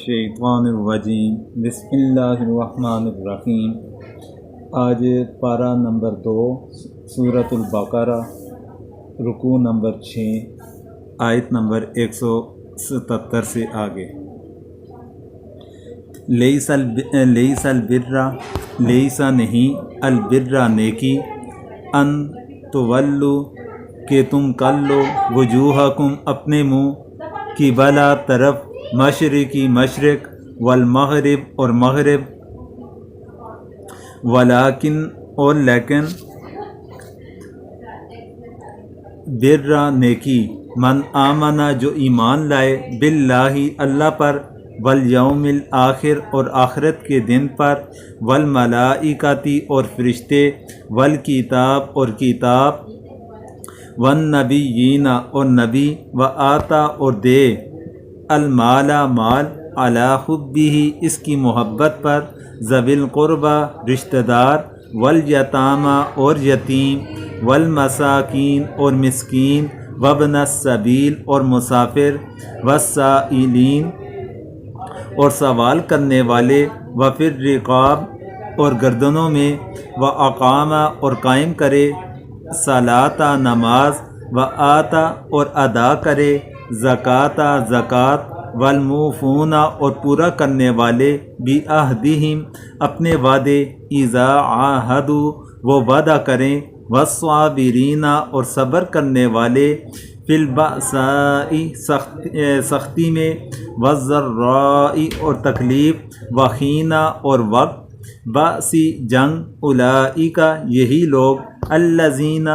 الشیطان الرجیم بسم اللہ الرحمن الرحیم۔ آج پارہ نمبر 2 سورۃ البقرہ، رکوع نمبر 6، آیت نمبر 177 سے آگے۔ لیس البر، لیسا نہیں، البر نیکی، ان تولو کہ تم کر لو، وجوہکم اپنے منہ، کی بلا طرف، مشرقی مشرق، والمغرب اور مغرب، ولیکن اور لیکن، برا نیکی، من آمنا جو ایمان لائے، باللہ اللہ پر، والیوم الآخر اور آخرت کے دن پر، والملائکتی اور فرشتے، والکتاب اور کتاب، والنبیین اور نبی، وآتا اور دے، المال مال، علی حبہ اس کی محبت پر، ذوی القربہ رشتہ دار، والیتامى اور یتیم، والمساکین اور مسکین، وابن السبیل اور مسافر، والسائلین اور سوال کرنے والے، وفی الرقاب اور گردنوں میں، واقامہ اور قائم کرے، صلاۃ نماز، وآتا اور ادا کرے، زکوٰۃ زکوٰۃ، والموفون اور پورا کرنے والے، بعہدہم اپنے وعدے، اذا عاہدوا وہ وعدہ کریں، والصابرین اور صبر کرنے والے، فی البأساء سختی میں، والضراء اور تکلیف، وحین اور وقت بأس جنگ، اولئک یہی لوگ، الذین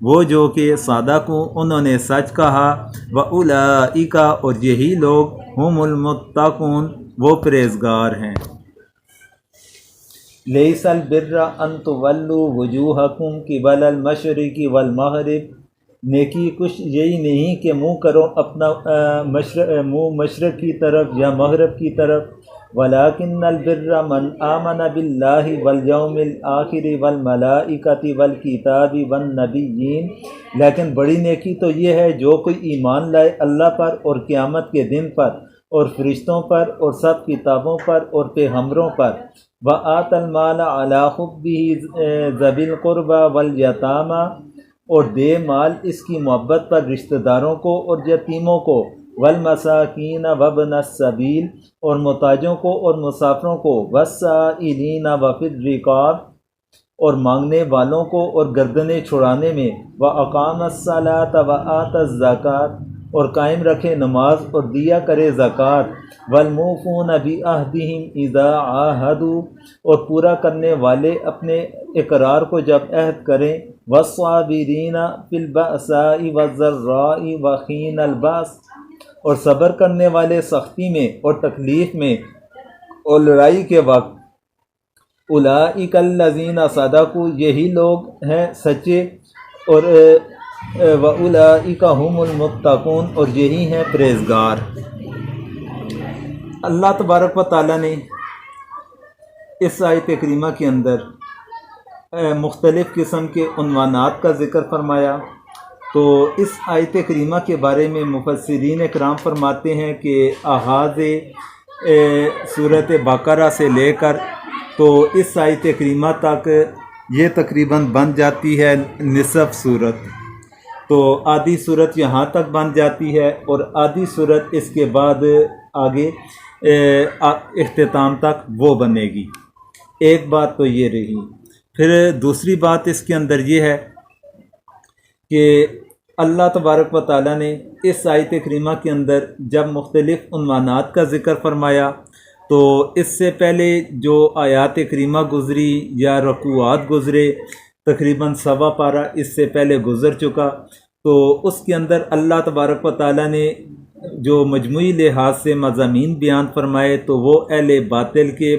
وہ جو کہ صدقوا انہوں نے سچ کہا، واولئک اور یہی لوگ، ہم المتقون وہ پرہیزگار ہیں۔ لیس البر ان تولوا وجوہکم قبل المشرق والمغرب، نیکی کچھ یہی نہیں کہ منہ کرو اپنا منہ مشرق کی طرف یا مغرب کی طرف، ولیکن البر من آمن باللہ والیوم الآخر والملائکۃ والکتاب والنبیین، لیکن بڑی نیکی تو یہ ہے جو کوئی ایمان لائے اللہ پر اور قیامت کے دن پر اور فرشتوں پر اور سب کتابوں پر اور پیغمبروں پر، وآت المال علی حبہ ذوی القربى والیتامى اور دے مال اس کی محبت پر رشتہ داروں کو اور یتیموں کو، والمساکین وابن السبیل اور محتاجوں کو اور مسافروں کو، والسائلین وفی الرقاب اور مانگنے والوں کو اور گردنیں چھڑانے میں، واقام الصلاۃ وآت الزکوٰۃ اور قائم رکھے نماز اور دیا کرے زکوٰۃ، والموفون بعہدہم اذا عاہدوا اور پورا کرنے والے اپنے اقرار کو جب عہد کریں، والصابرین فی البأساء والضراء وحین البأس اور صبر کرنے والے سختی میں اور تکلیف میں اور لڑائی کے وقت، اولئک الذین صدقوا یہی لوگ ہیں سچے، اور واولئک هم المتقون اور یہی ہیں پرہیزگار۔ اللہ تبارک و تعالیٰ نے اس آیت کریمہ کے اندر مختلف قسم کے عنوانات کا ذکر فرمایا۔ تو اس آیت کریمہ کے بارے میں مفسرین اکرام فرماتے ہیں کہ آغاز سورۃ بقرہ سے لے کر تو اس آیت کریمہ تک یہ تقریباً بن جاتی ہے نصف صورت، تو آدھی صورت یہاں تک بن جاتی ہے اور آدھی صورت اس کے بعد آگے اختتام تک وہ بنے گی۔ ایک بات تو یہ رہی۔ پھر دوسری بات اس کے اندر یہ ہے کہ اللہ تبارک و تعالیٰ نے اس آیت کریمہ کے اندر جب مختلف عنوانات کا ذکر فرمایا تو اس سے پہلے جو آیات کریمہ گزری یا رکوعات گزرے، تقریباً سوا پارہ اس سے پہلے گزر چکا، تو اس کے اندر اللہ تبارک و تعالیٰ نے جو مجموعی لحاظ سے مضامین بیان فرمائے تو وہ اہل باطل کے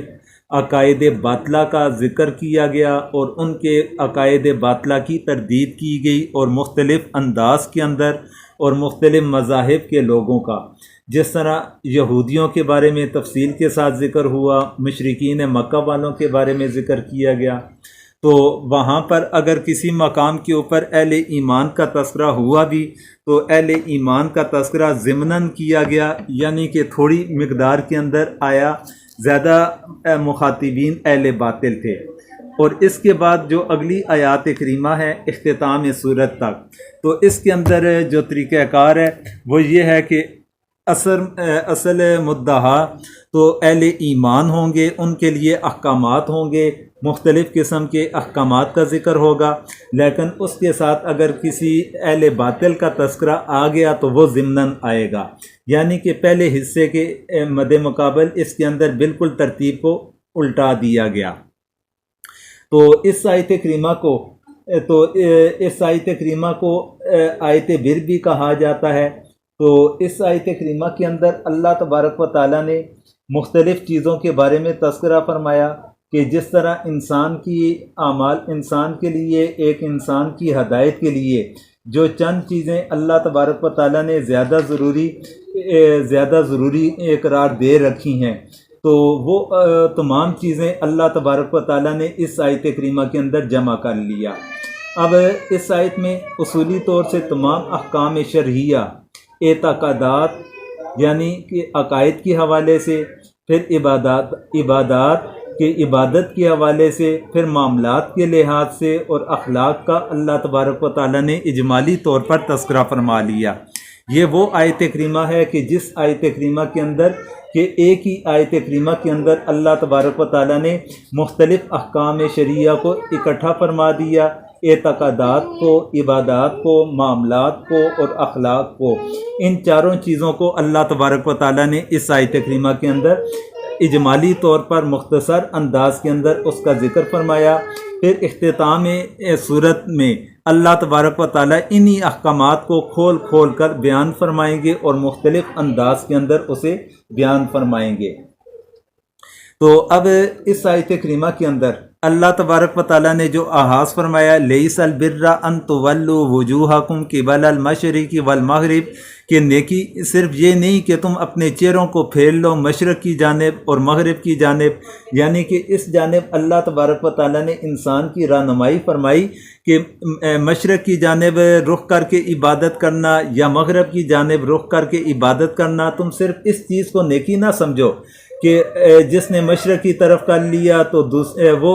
عقائد باطلہ کا ذکر کیا گیا اور ان کے عقائد باطلہ کی تردید کی گئی، اور مختلف انداز کے اندر اور مختلف مذاہب کے لوگوں کا، جس طرح یہودیوں کے بارے میں تفصیل کے ساتھ ذکر ہوا، مشرکین مکہ والوں کے بارے میں ذکر کیا گیا، تو وہاں پر اگر کسی مقام کے اوپر اہل ایمان کا تذکرہ ہوا بھی تو اہل ایمان کا تذکرہ ضمناً کیا گیا، یعنی کہ تھوڑی مقدار کے اندر آیا، زیادہ مخاطبین اہل باطل تھے۔ اور اس کے بعد جو اگلی آیات کریمہ ہے اختتام صورت تک، تو اس کے اندر جو طریقہ کار ہے وہ یہ ہے کہ اصل مدعا تو اہل ایمان ہوں گے، ان کے لیے احکامات ہوں گے، مختلف قسم کے احکامات کا ذکر ہوگا، لیکن اس کے ساتھ اگر کسی اہل باطل کا تذکرہ آ گیا تو وہ ضمناً آئے گا، یعنی کہ پہلے حصے کے مد مقابل اس کے اندر بالکل ترتیب کو الٹا دیا گیا۔ تو اس آیت کریمہ کو آیت بر بھی کہا جاتا ہے۔ تو اس آیت کریمہ کے اندر اللہ تبارک و تعالیٰ نے مختلف چیزوں کے بارے میں تذکرہ فرمایا کہ جس طرح انسان کی اعمال، انسان کے لیے، ایک انسان کی ہدایت کے لیے جو چند چیزیں اللہ تبارک و تعالیٰ نے زیادہ ضروری قرار دے رکھی ہیں، تو وہ تمام چیزیں اللہ تبارک و تعالیٰ نے اس آیت کریمہ کے اندر جمع کر لیا۔ اب اس آیت میں اصولی طور سے تمام احکام شرعیہ، اعتقادات یعنی کہ عقائد کے حوالے سے، پھر عبادات کے عبادت کے حوالے سے، پھر معاملات کے لحاظ سے اور اخلاق کا اللہ تبارک و تعالیٰ نے اجمالی طور پر تذکرہ فرما لیا۔ یہ وہ آیت کریمہ ہے کہ جس آیت کریمہ کے اندر کہ ایک ہی آیت کریمہ کے اندر اللہ تبارک و تعالیٰ نے مختلف احکام شرعیہ کو اکٹھا فرما دیا، اعتقادات کو، عبادات کو، معاملات کو اور اخلاق کو، ان چاروں چیزوں کو اللہ تبارک و تعالیٰ نے اس آیت کریمہ کے اندر اجمالی طور پر مختصر انداز کے اندر اس کا ذکر فرمایا۔ پھر اختتام صورت میں اللہ تبارک و تعالیٰ انہی احکامات کو کھول کھول کر بیان فرمائیں گے اور مختلف انداز کے اندر اسے بیان فرمائیں گے۔ تو اب اس آیت کریمہ کے اندر اللہ تبارک و تعالیٰ نے جو آغاز فرمایا لیس البر ان تولوا وجوہکم قبل المشرق والمغرب، کہ نیکی صرف یہ نہیں کہ تم اپنے چہروں کو پھیر لو مشرق کی جانب اور مغرب کی جانب، یعنی کہ اس جانب اللہ تبارک و تعالیٰ نے انسان کی رہنمائی فرمائی کہ مشرق کی جانب رخ کر کے عبادت کرنا یا مغرب کی جانب رخ کر کے عبادت کرنا۔ تم صرف اس چیز کو نیکی نہ سمجھو کہ جس نے مشرق کی طرف کر لیا تو وہ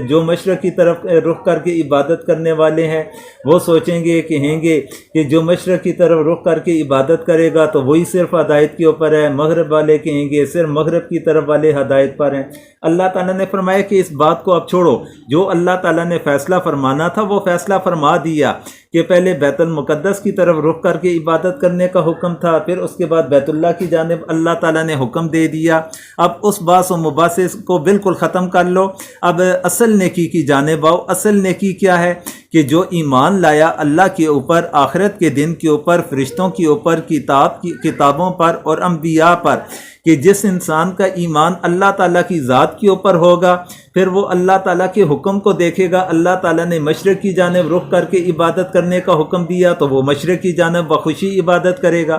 جو مشرق کی طرف رخ کر کے عبادت کرنے والے ہیں وہ سوچیں گے، کہیں گے کہ جو مشرق کی طرف رخ کر کے عبادت کرے گا تو وہی صرف ہدایت کے اوپر ہے، مغرب والے کہیں گے صرف مغرب کی طرف والے ہدایت پر ہیں۔ اللہ تعالیٰ نے فرمایا کہ اس بات کو اب چھوڑو، جو اللہ تعالیٰ نے فیصلہ فرمانا تھا وہ فیصلہ فرما دیا کہ پہلے بیت المقدس کی طرف رخ کر کے عبادت کرنے کا حکم تھا، پھر اس کے بعد بیت اللہ کی جانب اللہ تعالیٰ نے حکم دے دیا۔ اب اس باس و مباحث کو بالکل ختم کر لو، اب اصل نیکی کی جانب آؤ۔ اصل نیکی کیا ہے کہ جو ایمان لایا اللہ کے اوپر، آخرت کے دن کے اوپر، فرشتوں کے اوپر، کتابوں پر اور انبیاء پر، کہ جس انسان کا ایمان اللہ تعالیٰ کی ذات کے اوپر ہوگا پھر وہ اللہ تعالیٰ کے حکم کو دیکھے گا۔ اللہ تعالیٰ نے مشرق کی جانب رخ کر کے عبادت کرنے کا حکم دیا تو وہ مشرق کی جانب بخوشی عبادت کرے گا۔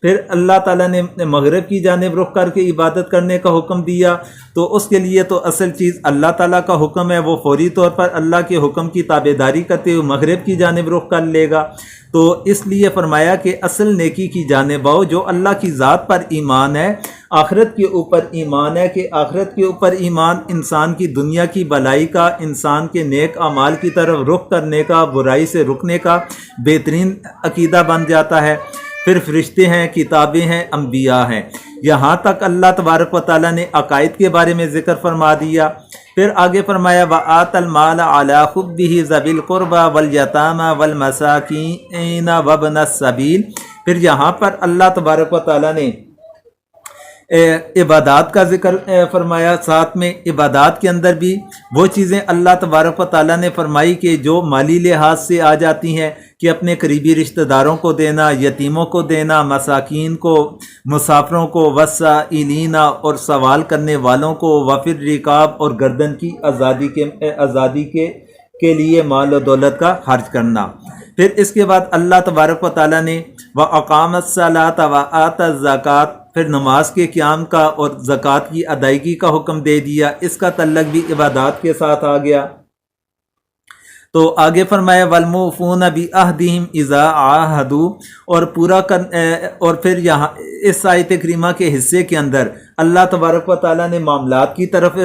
پھر اللہ تعالیٰ نے مغرب کی جانب رخ کر کے عبادت کرنے کا حکم دیا تو اس کے لیے تو اصل چیز اللہ تعالیٰ کا حکم ہے، وہ فوری طور پر اللہ کے حکم کی تابعداری کرتے ہوئے مغرب کی جانب رخ کر لے گا۔ تو اس لیے فرمایا کہ اصل نیکی کی جانب آؤ، جو اللہ کی ذات پر ایمان ہے، آخرت کے اوپر ایمان ہے، کہ آخرت کے اوپر ایمان انسان کی دنیا کی بھلائی کا، انسان کے نیک اعمال کی طرف رخ کرنے کا، برائی سے رکنے کا بہترین عقیدہ بن جاتا ہے۔ پھر فرشتے ہیں، کتابیں ہیں، انبیاء ہیں، یہاں تک اللہ تبارک و تعالیٰ نے عقائد کے بارے میں ذکر فرما دیا۔ پھر آگے فرمایا وَآتَ الْمَالَ عَلَىٰ حُبِّهِ ذَوِي الْقُرْبَىٰ وَالْيَتَامَىٰ وَالْمَسَاكِينَ وَابْنَ السَّبِيلِ۔ پھر یہاں پر اللہ تبارک و تعالیٰ نے عبادات کا ذکر فرمایا، ساتھ میں عبادات کے اندر بھی وہ چیزیں اللہ تبارک و تعالیٰ نے فرمائی کہ جو مالی لحاظ سے آ جاتی ہیں، کہ اپنے قریبی رشتہ داروں کو دینا، یتیموں کو دینا، مساکین کو، مسافروں کو، وسائلین اور سوال کرنے والوں کو، وفر رکاب اور گردن کی آزادی کے لیے مال و دولت کا خرچ کرنا۔ پھر اس کے بعد اللہ تبارک و تعالیٰ نے وَأَقَامَ الصَّلَاةَ وَآتَى الزَّكَاةَ، پھر نماز کے قیام کا اور زکوٰۃ کی ادائیگی کا حکم دے دیا۔ اس کا تعلق بھی عبادات کے ساتھ آ گیا۔ تو آگے فرمایا والموفون بعہدہم اذا عاہدوا، اور پورا اور پھر یہاں اس آیت کریمہ کے حصے کے اندر اللہ تبارک و تعالیٰ نے معاملات کی طرف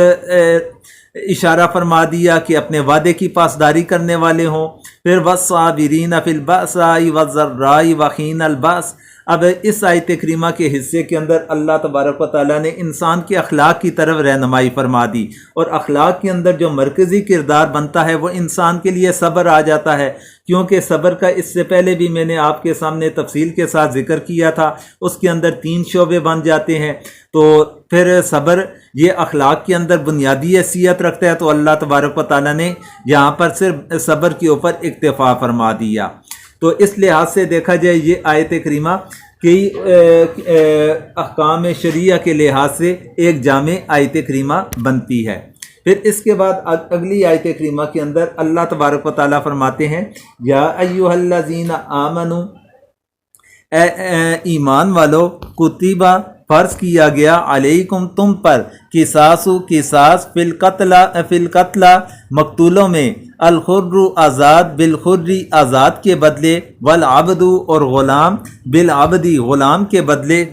اشارہ فرما دیا کہ اپنے وعدے کی پاسداری کرنے والے ہوں. پھر والصابرین فی البأساء والضراء وحین البأس. اب اس آیت کریمہ کے حصے کے اندر اللہ تبارک و تعالیٰ نے انسان کے اخلاق کی طرف رہنمائی فرما دی، اور اخلاق کے اندر جو مرکزی کردار بنتا ہے وہ انسان کے لیے صبر آ جاتا ہے، کیونکہ صبر کا اس سے پہلے بھی میں نے آپ کے سامنے تفصیل کے ساتھ ذکر کیا تھا. اس کے اندر 3 شعبے بن جاتے ہیں. تو پھر صبر یہ اخلاق کے اندر بنیادی حیثیت رکھتا ہے، تو اللہ تبارک و تعالیٰ نے یہاں پر صرف صبر کے اوپر اکتفا فرما دیا. تو اس لحاظ سے دیکھا جائے یہ آیت کریمہ کئی احکام شریعہ کے لحاظ سے ایک جامع آیت کریمہ بنتی ہے. پھر اس کے بعد اگلی آیت کریمہ کے اندر اللہ تبارک و تعالیٰ فرماتے ہیں یا ایھا الذین آمنوا، اے ایمان والو، کتبہ فرض کیا گیا، علیکم تم پر، قصاص فی القتل مقتولوں میں، الحر آزاد بالحر آزاد کے بدلے، والعبد اور غلام بالعبدی غلام کے بدلے،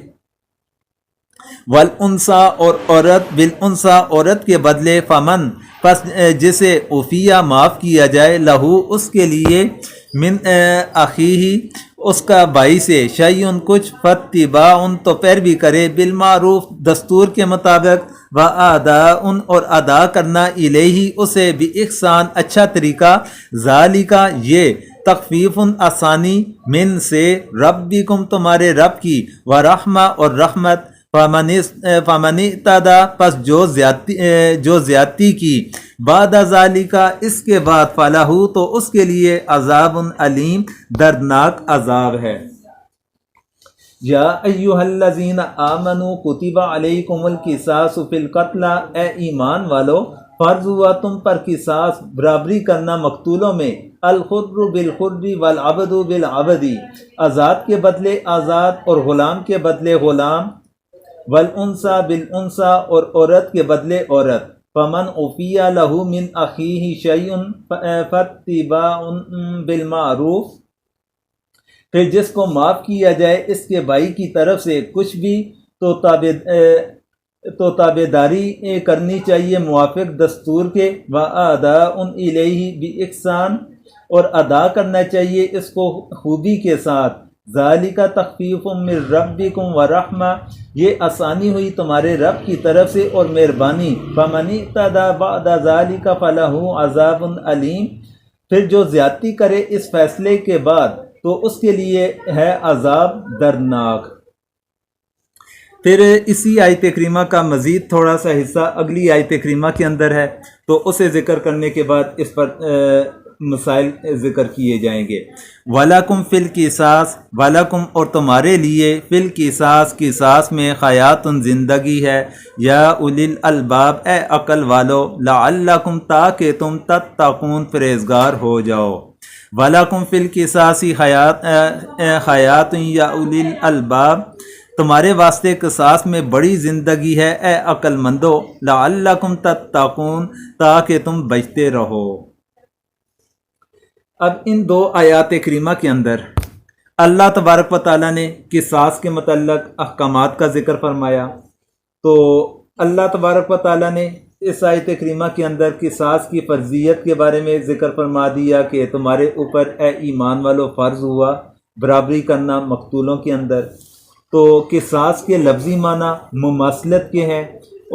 والانثی اور عورت بالانثی عورت کے بدلے، فمن پس جسے عفیہ معاف کیا جائے، لہو اس کے لیے، من اخیہ اس کا بھائی سے، شیئن کچھ، فاتباع تو پیروی کرے، بالمعروف دستور کے مطابق، واداء اور ادا کرنا، الیہ اسے، باحسان اچھا طریقہ، ذالک یہ، تخفیف آسانی، من سے، ربکم تمہارے رب کی، ورحمہ اور رحمت، فمن اعتدی پس جو زیادتی کی، بعد ذالک اس کے بعد، فلہ تو اس کے لیے، عذاب علیم دردناک عذاب ہے. یا ایھا الذین آمنوا کتب علیکم القصاص فی القتل، اے ایمان والو فرض ہوا تم پر قصاص برابری کرنا مقتولوں میں، الحر بالحر والعبد بالعبد آزاد کے بدلے آزاد اور غلام کے بدلے غلام، والانثی بالانثی اور عورت کے بدلے عورت، فمن عفی لہ من اخیہ شیء فاتباع بالمعروف، پھر جس کو معاف کیا جائے اس کے بھائی کی طرف سے کچھ بھی، تو تابعداری کرنی چاہیے موافق دستور کے، واداء الیہ باحسان اور ادا کرنا چاہیے اس کو خوبی کے ساتھ، ذالک تخفیف من ربکم ورحمہ یہ آسانی ہوئی تمہارے رب کی طرف سے اور مہربانی، فمن اعتدی بعد ذالک فلہ عذاب علیم پھر جو زیادتی کرے اس فیصلے کے بعد تو اس کے لیے ہے عذاب دردناک. پھر اسی آیت کریمہ کا مزید تھوڑا سا حصہ اگلی آیت کریمہ کے اندر ہے، تو اسے ذکر کرنے کے بعد اس پر مسائل ذکر کیے جائیں گے. وَلَكُمْ فِي الْقِصَاصِ وَلَكُمْ اور تمہارے لیے، فِي الْقِصَاصِ قصاص میں، حیات زندگی ہے، یا اولی الالباب اے عقل والو، لعلکم تاکہ تم تتقون پرہیزگار ہو جاؤ. وَلَكُمْ فِي الْقِصَاصِ حیات یا اولی الالباب تمہارے واسطے قصاص میں بڑی زندگی ہے اے عقل مندو، لعلکم تتقون تاکہ تم بچتے رہو. اب ان 2 آیات کریمہ کے اندر اللہ تبارک و تعالیٰ نے قصاص کے متعلق احکامات کا ذکر فرمایا. تو اللہ تبارک و تعالیٰ نے اس آیت کریمہ کے اندر قصاص کی فرضیت کے بارے میں ذکر فرما دیا کہ تمہارے اوپر اے ایمان والو فرض ہوا برابری کرنا مقتولوں کے اندر. تو قصاص کے لفظی معنی مماثلت کے ہیں،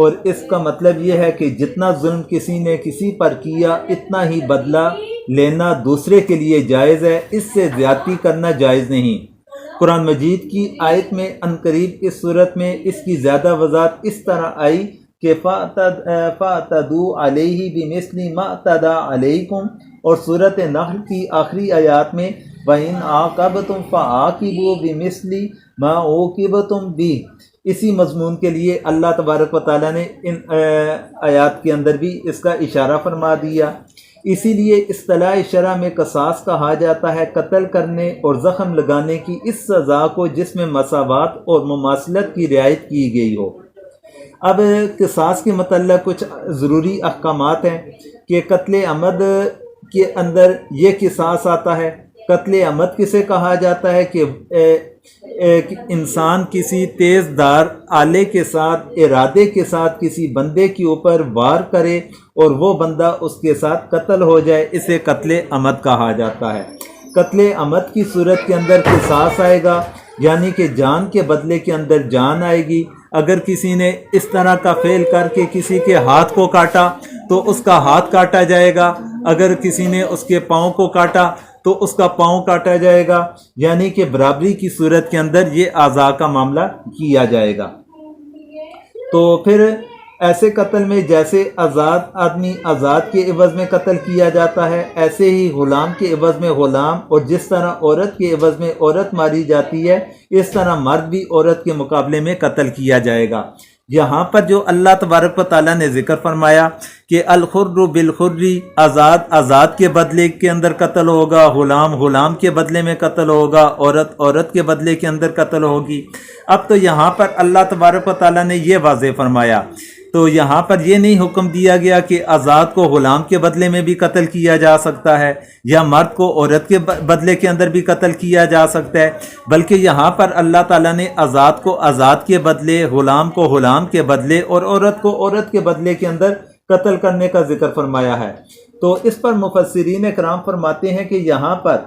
اور اس کا مطلب یہ ہے کہ جتنا ظلم کسی نے کسی پر کیا اتنا ہی بدلہ لینا دوسرے کے لیے جائز ہے، اس سے زیادتی کرنا جائز نہیں. قرآن مجید کی آیت میں عنقریب اس صورت میں اس کی زیادہ وضاحت اس طرح آئی کہ فَاعْتَدُوا عَلَيْهِ بِمِثْلِ مَا اعْتَدَىٰ عَلَيْكُمْ، اور صورت نحل کی آخری آیات میں وَإِنْ عَاقَبْتُمْ فَعَاقِبُوا بِمِثْلِ مَا عُوقِبْتُمْ بِهِ. اسی مضمون کے لیے اللہ تبارک و تعالیٰ نے ان آیات کے اندر بھی اس کا اشارہ فرما دیا. اسی لیے اصطلاح شرع میں قصاص کہا جاتا ہے قتل کرنے اور زخم لگانے کی اس سزا کو جس میں مساوات اور مماثلت کی رعایت کی گئی ہو. اب قصاص کے متعلق کچھ ضروری احکامات ہیں کہ قتل عمد کے اندر یہ قصاص آتا ہے۔ قتل عمد کسے کہا جاتا ہے کہ انسان کسی تیز دار آلے کے ساتھ ارادے کے ساتھ کسی بندے کے اوپر وار کرے اور وہ بندہ اس کے ساتھ قتل ہو جائے، اسے قتل عمد کہا جاتا ہے۔ قتل عمد کی صورت کے اندر قصاص آئے گا، یعنی کہ جان کے بدلے کے اندر جان آئے گی۔ اگر کسی نے اس طرح کا فعل کر کے کسی کے ہاتھ کو کاٹا تو اس کا ہاتھ کاٹا جائے گا، اگر کسی نے اس کے پاؤں کو کاٹا تو اس کا پاؤں کاٹا جائے گا، یعنی کہ برابری کی صورت کے اندر یہ اعضاء کا معاملہ کیا جائے گا۔ تو پھر ایسے قتل میں جیسے آزاد آدمی آزاد کے عوض میں قتل کیا جاتا ہے، ایسے ہی غلام کے عوض میں غلام، اور جس طرح عورت کے عوض میں عورت ماری جاتی ہے، اس طرح مرد بھی عورت کے مقابلے میں قتل کیا جائے گا۔ یہاں پر جو اللہ تبارک و تعالیٰ نے ذکر فرمایا کہ الخر بالخری، آزاد آزاد کے بدلے کے اندر قتل ہوگا، غلام غلام کے بدلے میں قتل ہوگا، عورت عورت کے بدلے کے اندر قتل ہوگی۔ اب تو یہاں پر اللہ تبارک و تعالیٰ نے یہ واضح فرمایا، تو یہاں پر یہ نہیں حکم دیا گیا کہ آزاد کو غلام کے بدلے میں بھی قتل کیا جا سکتا ہے یا مرد کو عورت کے بدلے کے اندر بھی قتل کیا جا سکتا ہے، بلکہ یہاں پر اللہ تعالیٰ نے آزاد کو آزاد کے بدلے، غلام کو غلام کے بدلے اور عورت کو عورت کے بدلے کے اندر قتل کرنے کا ذکر فرمایا ہے۔ تو اس پر مفسرین اکرام فرماتے ہیں کہ یہاں پر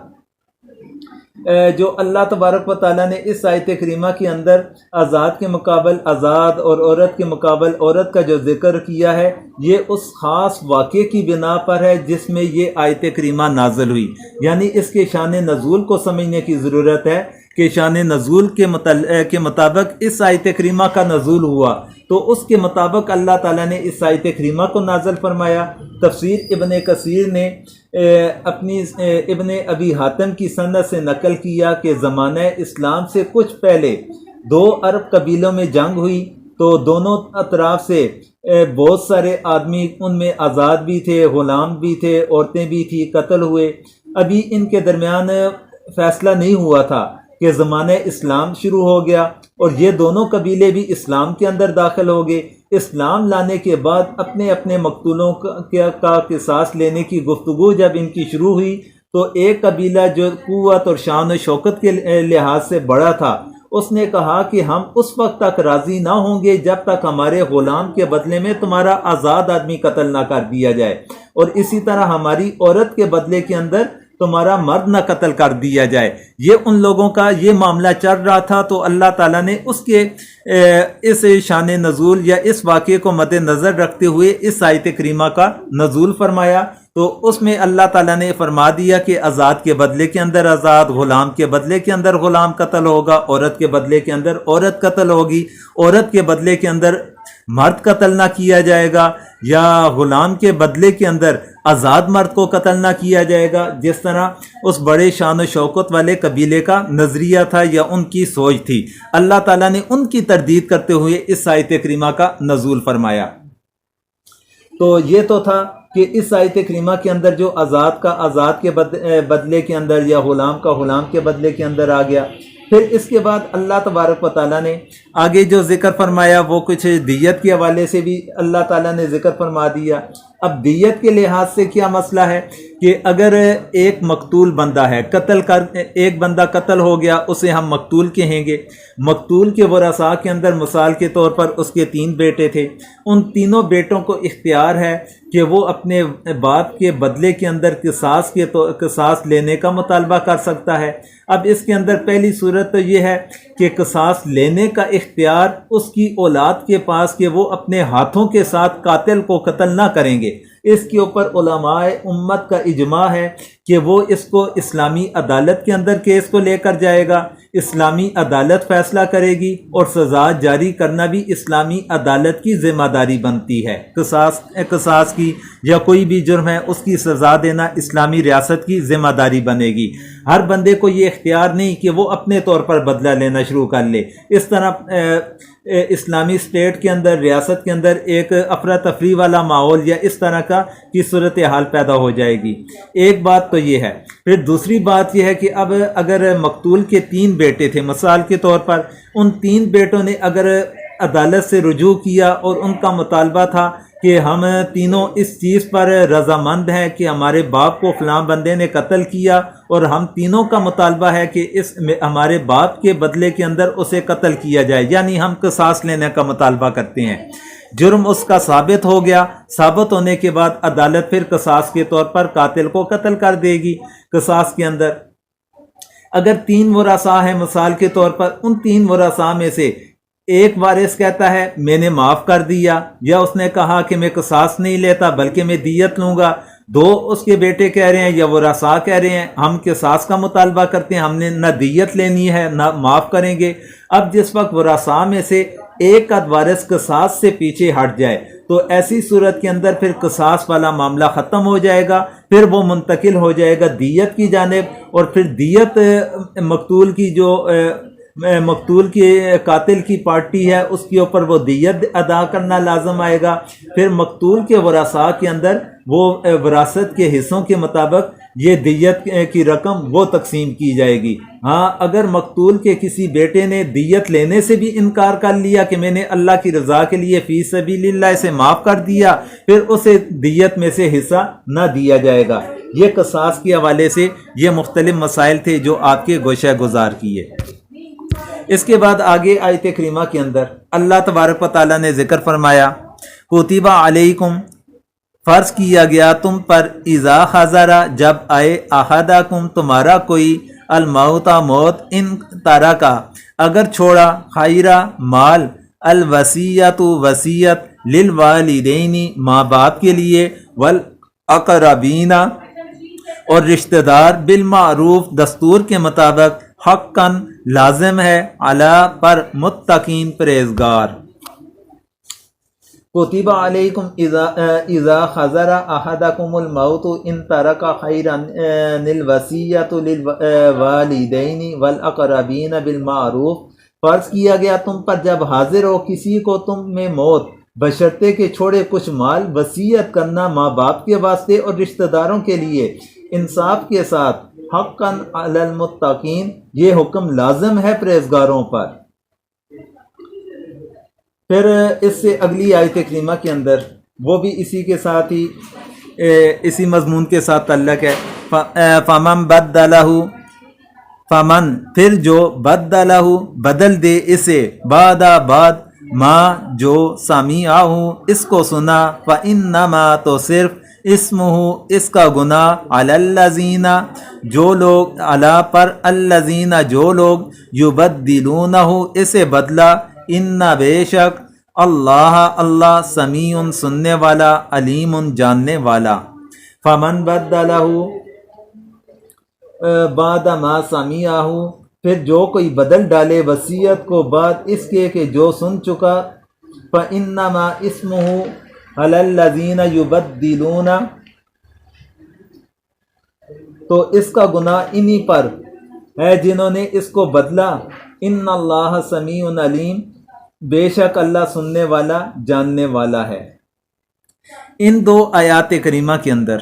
جو اللہ تبارک و تعالیٰ نے اس آیت کریمہ کے اندر آزاد کے مقابل آزاد اور عورت کے مقابل عورت کا جو ذکر کیا ہے، یہ اس خاص واقعے کی بنا پر ہے جس میں یہ آیت کریمہ نازل ہوئی، یعنی اس کے شان نزول کو سمجھنے کی ضرورت ہے کہ شان نزول کے مطابق اس آیت کریمہ کا نزول ہوا، تو اس کے مطابق اللہ تعالیٰ نے اس آیت کریمہ کو نازل فرمایا۔ تفسیر ابن کثیر نے اپنی ابن ابی حاتم کی سند سے نقل کیا کہ زمانہ اسلام سے کچھ پہلے 2 عرب قبیلوں میں جنگ ہوئی، تو دونوں اطراف سے بہت سارے آدمی، ان میں آزاد بھی تھے، غلام بھی تھے، عورتیں بھی تھی، قتل ہوئے۔ ابھی ان کے درمیان فیصلہ نہیں ہوا تھا کہ زمانہ اسلام شروع ہو گیا اور یہ دونوں قبیلے بھی اسلام کے اندر داخل ہو گئے۔ اسلام لانے کے بعد اپنے اپنے مقتولوں کا قصاص لینے کی گفتگو جب ان کی شروع ہوئی، تو ایک قبیلہ جو قوت اور شان و شوکت کے لحاظ سے بڑا تھا، اس نے کہا کہ ہم اس وقت تک راضی نہ ہوں گے جب تک ہمارے غلام کے بدلے میں تمہارا آزاد آدمی قتل نہ کر دیا جائے، اور اسی طرح ہماری عورت کے بدلے کے اندر تمہارا مرد نہ قتل کر دیا جائے۔ یہ ان لوگوں کا یہ معاملہ چل رہا تھا، تو اللہ تعالیٰ نے اس شان نزول یا اس واقعے کو مد نظر رکھتے ہوئے اس آیت کریمہ کا نزول فرمایا۔ تو اس میں اللہ تعالیٰ نے فرما دیا کہ آزاد کے بدلے کے اندر آزاد، غلام کے بدلے کے اندر غلام قتل ہوگا، عورت کے بدلے کے اندر عورت قتل ہوگی، عورت کے بدلے کے اندر مرد قتل نہ کیا جائے گا، یا غلام کے بدلے کے اندر آزاد مرد کو قتل نہ کیا جائے گا، جس طرح اس بڑے شان و شوکت والے قبیلے کا نظریہ تھا یا ان کی سوچ تھی۔ اللہ تعالیٰ نے ان کی تردید کرتے ہوئے اس آیت کریمہ کا نزول فرمایا۔ تو یہ تو تھا کہ اس آیت کریمہ کے اندر جو آزاد کا آزاد کے بدلے کے اندر یا غلام کا غلام کے بدلے کے اندر آ گیا۔ پھر اس کے بعد اللہ تبارک و تعالیٰ نے آگے جو ذکر فرمایا وہ کچھ دیت کے حوالے سے بھی اللہ تعالیٰ نے ذکر فرما دیا۔ اب دیت کے لحاظ سے کیا مسئلہ ہے کہ اگر ایک مقتول بندہ ہے، ایک بندہ قتل ہو گیا، اسے ہم مقتول کہیں گے۔ مقتول کے ورثاء کے اندر مثال کے طور پر اس کے 3 بیٹے تھے، ان تینوں بیٹوں کو اختیار ہے کہ وہ اپنے باپ کے بدلے کے اندر قصاص لینے کا مطالبہ کر سکتا ہے۔ اب اس کے اندر پہلی صورت تو یہ ہے کہ قصاص لینے کا اختیار اس کی اولاد کے پاس کہ وہ اپنے ہاتھوں کے ساتھ قاتل کو قتل نہ کریں گے۔ اس کے اوپر علماء امت کا اجماع ہے کہ وہ اس کو اسلامی عدالت کے اندر کیس کو لے کر جائے گا، اسلامی عدالت فیصلہ کرے گی، اور سزا جاری کرنا بھی اسلامی عدالت کی ذمہ داری بنتی ہے۔ قصاص کی یا کوئی بھی جرم ہے اس کی سزا دینا اسلامی ریاست کی ذمہ داری بنے گی۔ ہر بندے کو یہ اختیار نہیں کہ وہ اپنے طور پر بدلہ لینا شروع کر لے۔ اس طرح اسلامی اسٹیٹ کے اندر، ریاست کے اندر ایک افراتفری والا ماحول یا اس طرح کی صورتحال پیدا ہو جائے گی۔ ایک بات تو یہ ہے۔ پھر دوسری بات یہ ہے کہ اب اگر مقتول کے 3 بیٹے تھے، مثال کے طور پر ان 3 بیٹوں نے اگر عدالت سے رجوع کیا اور ان کا مطالبہ تھا کہ ہم تینوں اس چیز پر رضامند ہیں کہ ہمارے باپ کو فلاں بندے نے قتل کیا، اور ہم تینوں کا مطالبہ ہے کہ ہمارے باپ کے بدلے کے اندر اسے قتل کیا جائے، یعنی ہم قصاص لینے کا مطالبہ کرتے ہیں۔ جرم اس کا ثابت ہو گیا، ثابت ہونے کے بعد عدالت پھر قصاص کے طور پر قاتل کو قتل کر دے گی۔ قصاص کے اندر اگر 3 ورثاء ہیں مثال کے طور پر، ان 3 ورثاء میں سے ایک وارث کہتا ہے میں نے معاف کر دیا، یا اس نے کہا کہ میں قصاص نہیں لیتا بلکہ میں دیت لوں گا، 2 اس کے بیٹے کہہ رہے ہیں یا ورثاء کہہ رہے ہیں ہم قصاص کا مطالبہ کرتے ہیں، ہم نے نہ دیت لینی ہے نہ معاف کریں گے۔ اب جس وقت ورثاء میں سے ایک آدھ وارث قصاص سے پیچھے ہٹ جائے تو ایسی صورت کے اندر پھر قصاص والا معاملہ ختم ہو جائے گا، پھر وہ منتقل ہو جائے گا دیت کی جانب، اور پھر دیت مقتول کی قاتل کی پارٹی ہے اس کے اوپر وہ دیت ادا کرنا لازم آئے گا۔ پھر مقتول کے ورثاء کے اندر وہ وراثت کے حصوں کے مطابق یہ دیت کی رقم وہ تقسیم کی جائے گی۔ ہاں اگر مقتول کے کسی بیٹے نے دیت لینے سے بھی انکار کر لیا کہ میں نے اللہ کی رضا کے لیے فی سبیل اللہ سے معاف کر دیا، پھر اسے دیت میں سے حصہ نہ دیا جائے گا۔ یہ قصاص کے حوالے سے یہ مختلف مسائل تھے جو آپ کے گوشہ گزار کیے۔ اس کے بعد آگے آیت کریمہ کے اندر اللہ تبارک و تعالیٰ نے ذکر فرمایا کتب علیکم، فرض کیا گیا تم پر، اذا حضر، جب آئے، احدکم، تمہارا کوئی، الموت، موت، ان ترکا، اگر چھوڑا، خیرہ، مال، الوصیت، وصیت، للوالدین، ماں باپ کے لیے، والاقربین، اور رشتہ دار، بالمعروف، دستور کے مطابق، حقاً، لازم ہے، علی، پر، متقین، پرہیزگار۔ کتب علیکم اذا حضر احدکم الموت ان ترک خیرا الوصیۃ للوالدین والاقربین بالمعروف، فرض کیا گیا تم پر جب حاضر ہو کسی کو تم میں موت، بشرطے کہ چھوڑے کچھ مال، وصیت کرنا ماں باپ کے واسطے اور رشتہ داروں کے لیے انصاف کے ساتھ، حقاً علی المتقین، یہ حکم لازم ہے پرہیزگاروں پر۔ پھر اس سے اگلی آیت کریمہ کے اندر وہ بھی اسی کے ساتھ ہی اسی مضمون کے ساتھ تعلق ہے، فمن بدلہ، فمن، پھر جو، بدلہ، بدل دے اسے، بعد، ما، جو، سمیعہ، اس کو سنا، فإنما، تو صرف، اسمہ، اس کا گناہ، علی الذین، جو لوگ، علی، پر، الذین، جو لوگ، یبدلونہ، اسے بدلا، ان، بے شک، اللہ سمیع، سننے والا، علیم، جاننے والا۔ فمن بدلہ بعد ما سمیعہ، پھر جو کوئی بدل ڈالے وصیت کو بعد اس کے کہ جو سن چکا، فإنما اسمہ علی الذین یبدلون، تو اس کا گناہ انہی پر ہے جنہوں نے اس کو بدلا، ان اللہ سمیع علیم، بے شک اللہ سننے والا جاننے والا ہے۔ ان 2 آیات کریمہ کے اندر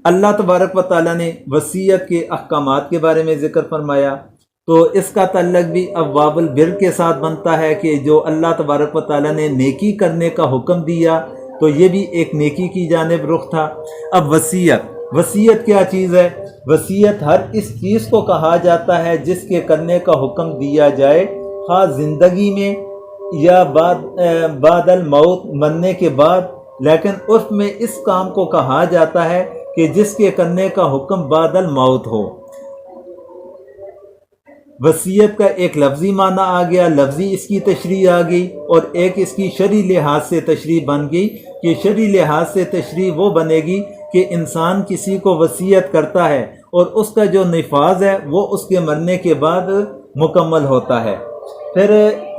اللہ تبارک و تعالیٰ نے وصیت کے احکامات کے بارے میں ذکر فرمایا، تو اس کا تعلق بھی ابواب البر کے ساتھ بنتا ہے کہ جو اللہ تبارک و تعالیٰ نے نیکی کرنے کا حکم دیا تو یہ بھی ایک نیکی کی جانب رخ تھا۔ اب وصیت کیا چیز ہے؟ وصیت ہر اس چیز کو کہا جاتا ہے جس کے کرنے کا حکم دیا جائے، خواہ زندگی میں یا بعد الموت، مرنے کے بعد، لیکن عرف میں اس کام کو کہا جاتا ہے کہ جس کے کرنے کا حکم بعد الموت ہو۔ وصیت کا ایک لفظی معنی آ گیا، لفظی اس کی تشریح آ گئی، اور ایک اس کی شرعی لحاظ سے تشریح بن گئی کہ شرعی لحاظ سے تشریح وہ بنے گی کہ انسان کسی کو وصیت کرتا ہے اور اس کا جو نفاذ ہے وہ اس کے مرنے کے بعد مکمل ہوتا ہے۔ پھر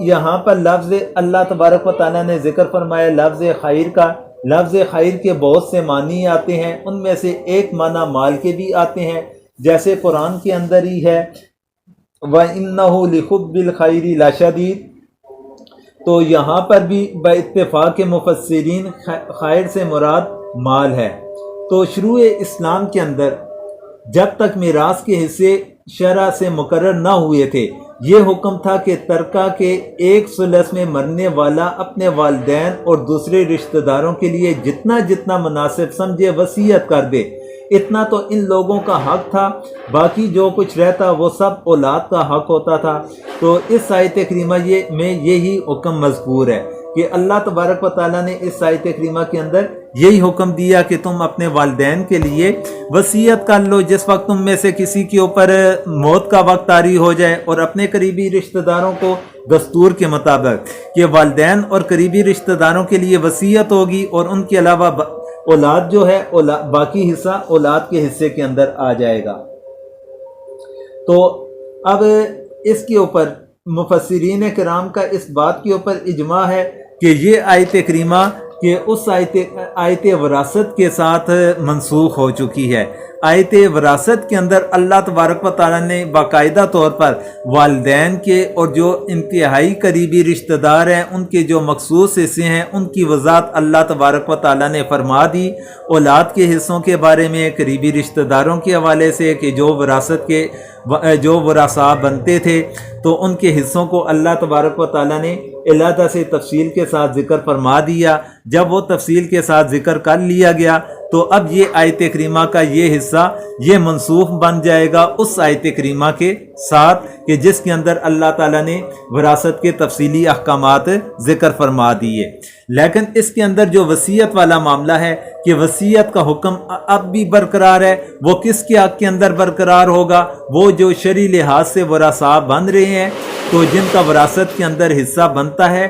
یہاں پر لفظ اللہ تبارک و تعالیٰ نے ذکر فرمایا لفظ خیر کا۔ لفظ خیر کے بہت سے معنی آتے ہیں، ان میں سے ایک معنی مال کے بھی آتے ہیں، جیسے قرآن کے اندر ہی ہے وَإِنَّهُ لِحُبِّ الْخَيْرِ لَشَدِيدٌ، تو یہاں پر بھی باتفاق مفسرین خیر سے مراد مال ہے۔ تو شروع اسلام کے اندر جب تک میراث کے حصے شرع سے مقرر نہ ہوئے تھے یہ حکم تھا کہ ترکہ کے ایک ثلث میں مرنے والا اپنے والدین اور دوسرے رشتہ داروں کے لیے جتنا جتنا مناسب سمجھے وصیت کر دے، اتنا تو ان لوگوں کا حق تھا، باقی جو کچھ رہتا وہ سب اولاد کا حق ہوتا تھا۔ تو اس آیت کریمہ میں یہی حکم مذکور ہے کہ اللہ تبارک و تعالیٰ نے اس آیت کریمہ کے اندر یہی حکم دیا کہ تم اپنے والدین کے لیے وصیت کر لو جس وقت تم میں سے کسی کے اوپر موت کا وقت طاری ہو جائے، اور اپنے قریبی رشتہ داروں کو دستور کے مطابق کہ والدین اور قریبی رشتہ داروں کے لیے وصیت ہوگی، اور ان کے علاوہ اولاد جو ہے باقی حصہ اولاد کے حصے کے اندر آ جائے گا۔ تو اب اس کے اوپر مفسرین کرام کا اس بات کے اوپر اجماع ہے کہ یہ آیت کریمہ کہ اس آیت وراثت کے ساتھ منسوخ ہو چکی ہے۔ آیت وراثت کے اندر اللہ تبارک و تعالیٰ نے باقاعدہ طور پر والدین کے اور جو انتہائی قریبی رشتہ دار ہیں ان کے جو مخصوص حصے ہیں ان کی وضاحت اللہ تبارک و تعالیٰ نے فرما دی۔ اولاد کے حصوں کے بارے میں قریبی رشتہ داروں کے حوالے سے کہ جو وراثت کے جو ورثاء بنتے تھے تو ان کے حصوں کو اللہ تبارک و تعالیٰ نے علیحدہ سے تفصیل کے ساتھ ذکر فرما دیا۔ جب وہ تفصیل کے ساتھ ذکر کر لیا گیا تو اب یہ آیت کریمہ کا یہ حصہ یہ منسوخ بن جائے گا اس آیت کریمہ کے ساتھ کہ جس کے اندر اللہ تعالیٰ نے وراثت کے تفصیلی احکامات ذکر فرما دیے۔ لیکن اس کے اندر جو وصیت والا معاملہ ہے کہ وصیت کا حکم اب بھی برقرار ہے، وہ کس کے حق کے اندر برقرار ہوگا؟ وہ جو شرعی لحاظ سے ورثاء بن رہے ہیں تو جن کا وراثت کے اندر حصہ بنتا ہے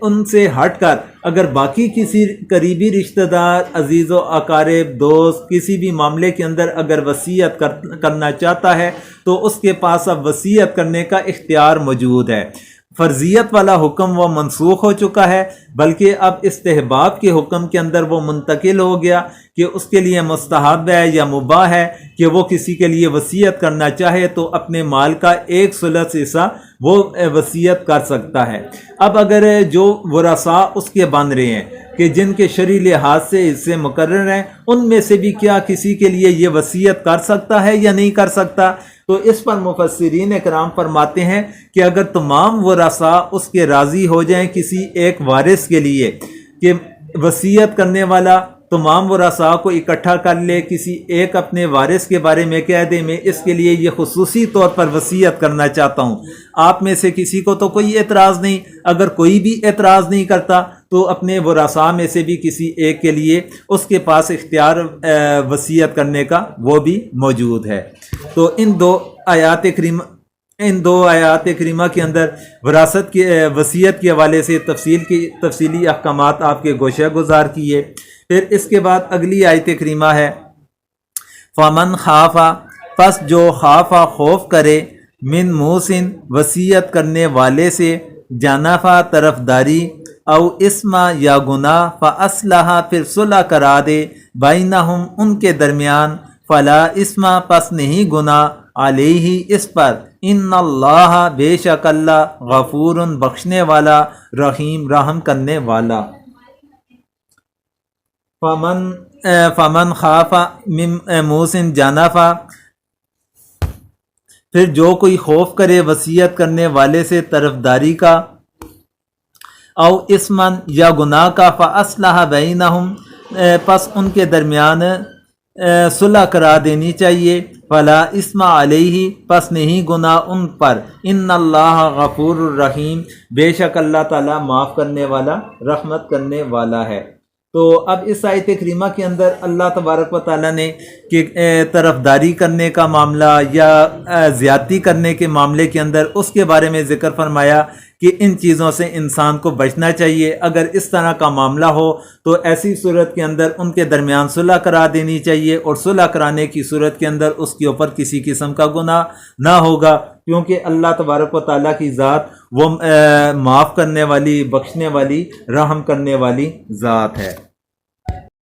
ان سے ہٹ کر اگر باقی کسی قریبی رشتہ دار، عزیز و اقارب، دوست کسی بھی معاملے کے اندر اگر وصیت کرنا چاہتا ہے تو اس کے پاس اب وصیت کرنے کا اختیار موجود ہے۔ فرضیت والا حکم وہ منسوخ ہو چکا ہے، بلکہ اب استحباب کے حکم کے اندر وہ منتقل ہو گیا کہ اس کے لیے مستحب ہے یا مباح ہے کہ وہ کسی کے لیے وصیت کرنا چاہے تو اپنے مال کا ایک ثلث حصہ وہ وصیت کر سکتا ہے۔ اب اگر جو ورثاء اس کے بن رہے ہیں کہ جن کے شرعی لحاظ سے حصے مقرر ہیں ان میں سے بھی کیا کسی کے لیے یہ وصیت کر سکتا ہے یا نہیں کر سکتا؟ تو اس پر مفسرین کرام فرماتے ہیں کہ اگر تمام ورثاء اس کے راضی ہو جائیں کسی ایک وارث کے لیے کہ وصیت کرنے والا تمام ورثاء کو اکٹھا کر لے، کسی ایک اپنے وارث کے بارے میں کہہ دے میں اس کے لیے یہ خصوصی طور پر وصیت کرنا چاہتا ہوں، آپ میں سے کسی کو تو کوئی اعتراض نہیں، اگر کوئی بھی اعتراض نہیں کرتا تو اپنے ورثاء میں سے بھی کسی ایک کے لیے اس کے پاس اختیار وصیت کرنے کا وہ بھی موجود ہے۔ تو ان دو آیات کریمہ کے اندر وراثت کی وصیت کے حوالے سے تفصیلی احکامات آپ کے گوشہ گزار کیے۔ پھر اس کے بعد اگلی آیت کریمہ ہے فمن خافا، پس جو خافا خوف کرے، من موسن وصیت کرنے والے سے، جانفا طرفداری، او اسما یا گناہ، فاصلح پھر صلح کرا دے، بینہم ان کے درمیان، فلا اسما پس نہیں گناہ، علیہ اس پر، ان اللہ بے شک اللہ، غفور بخشنے والا، رحیم رحم کرنے والا۔ فمن خاف من موسن جانفا، پھر جو کوئی خوف کرے وصیت کرنے والے سے طرفداری کا، او اسمن یا گناہ کا، فاصلح بینہم پس ان کے درمیان صلح کرا دینی چاہیے، فلا اسم علیہ پس نہیں گناہ ان پر، ان اللہ غفور الرحیم بے شک اللہ تعالیٰ معاف کرنے والا رحمت کرنے والا ہے۔ تو اب اس آیت کریمہ کے اندر اللہ تبارک و تعالیٰ نے کہ طرفداری کرنے کا معاملہ یا زیادتی کرنے کے معاملے کے اندر اس کے بارے میں ذکر فرمایا کہ ان چیزوں سے انسان کو بچنا چاہیے، اگر اس طرح کا معاملہ ہو تو ایسی صورت کے اندر ان کے درمیان صلح کرا دینی چاہیے، اور صلح کرانے کی صورت کے اندر اس کے اوپر کسی قسم کا گناہ نہ ہوگا، کیونکہ اللہ تبارک و تعالیٰ کی ذات وہ معاف کرنے والی، بخشنے والی، رحم کرنے والی ذات ہے۔